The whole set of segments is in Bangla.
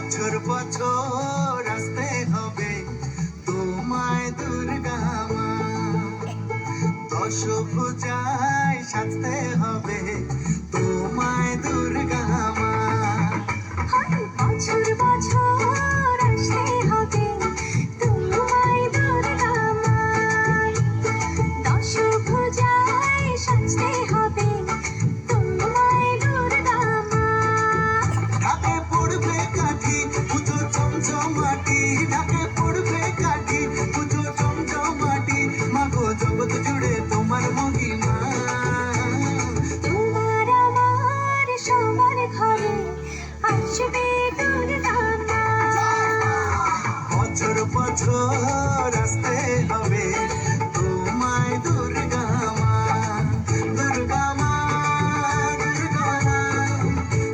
বছর বছর আসতে হবে তোমায় দুর্গা মা, দশভুজায় সাজতে হবে তোমায় দুর্গা মা। বছর বছর আসতে হবে তোমায় দুর্গা মা, দশভুজায় সাজতে হবে তোমায় দুর্গা মা। ঢাকে পড়বে কাঠি পুজো চমচমাটি, ঢাকে পড়বে কাঠি পুজো চমচমাটি, মাগো জগৎ জুড়ে তোমার মহিমা। তোমার আমার সবার ঘরে আসবে দুর্গা মা। বছর বছর আসতে হবে তোমায় দুর্গা মা, দুর্গা মা, দুর্গা মা,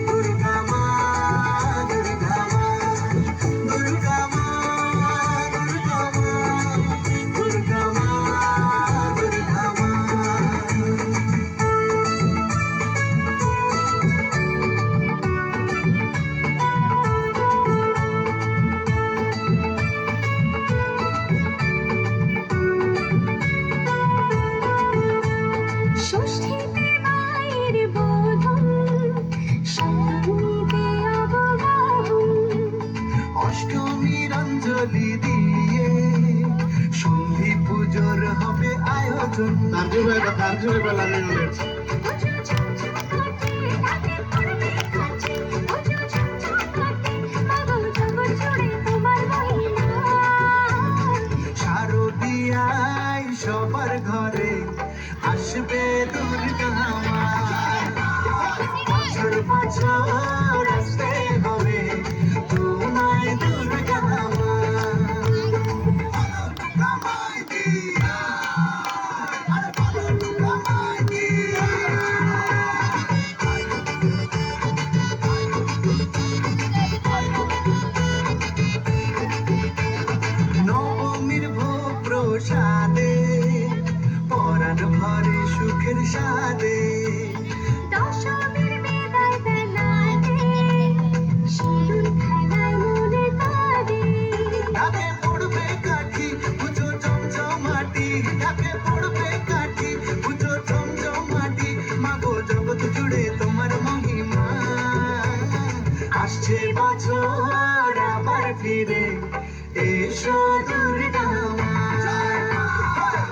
দুর্গা মা, দুর্গা মা, দুর্গা মা, দুর্গা মা, দুর্গা মা, দুর্গা মা। ষষ্ঠীতে মায়ের বোধন, সপ্তমীতে অবগাহন, অষ্টমীর অঞ্জলি দিয়ে সন্ধি পুজোর হবে আয়োজন। পুজো ঝমঝম করতে রাতে পড়বে কাছে, পুজো ঝমঝম করতে মাগো জগৎ জুড়ে তোমার মহিমা। শারদিয়ায় সবার ঘরে আসবে দুর্গা মা, বছর বছর আসতে হবে তোমায় দুর্গা মা। আমায় দিয়া, আরে বলো আমায় দিয়া। নবমীর ভোগ প্রসাদে পরাণ ভরে সুখের সাদে, দশমীর বিদায় বেলাতে সিঁদুর খেলায় মনে কাঁদে। ঢাকে পড়বে কাঠি পুজো চমচমাটি, ঢাকে পড়বে কাঠি পুজো চমচমাটি, মাগো জগৎ জুড়ে তোমার মহিমা। আসছে বছর আবার ফিরে এসো দুর্গা মা,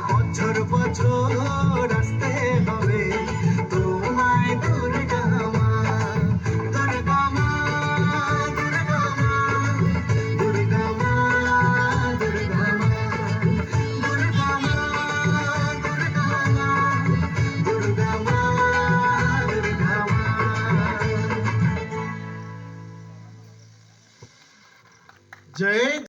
বছর বছর আসতে হবে তোমায় দুর্গা মা, দুর্গা মা, দুর্গা মা, দুর্গা মা, দুর্গা মা, দুর্গা মা, দুর্গা মা, দুর্গা মা, দুর্গা মা। জয়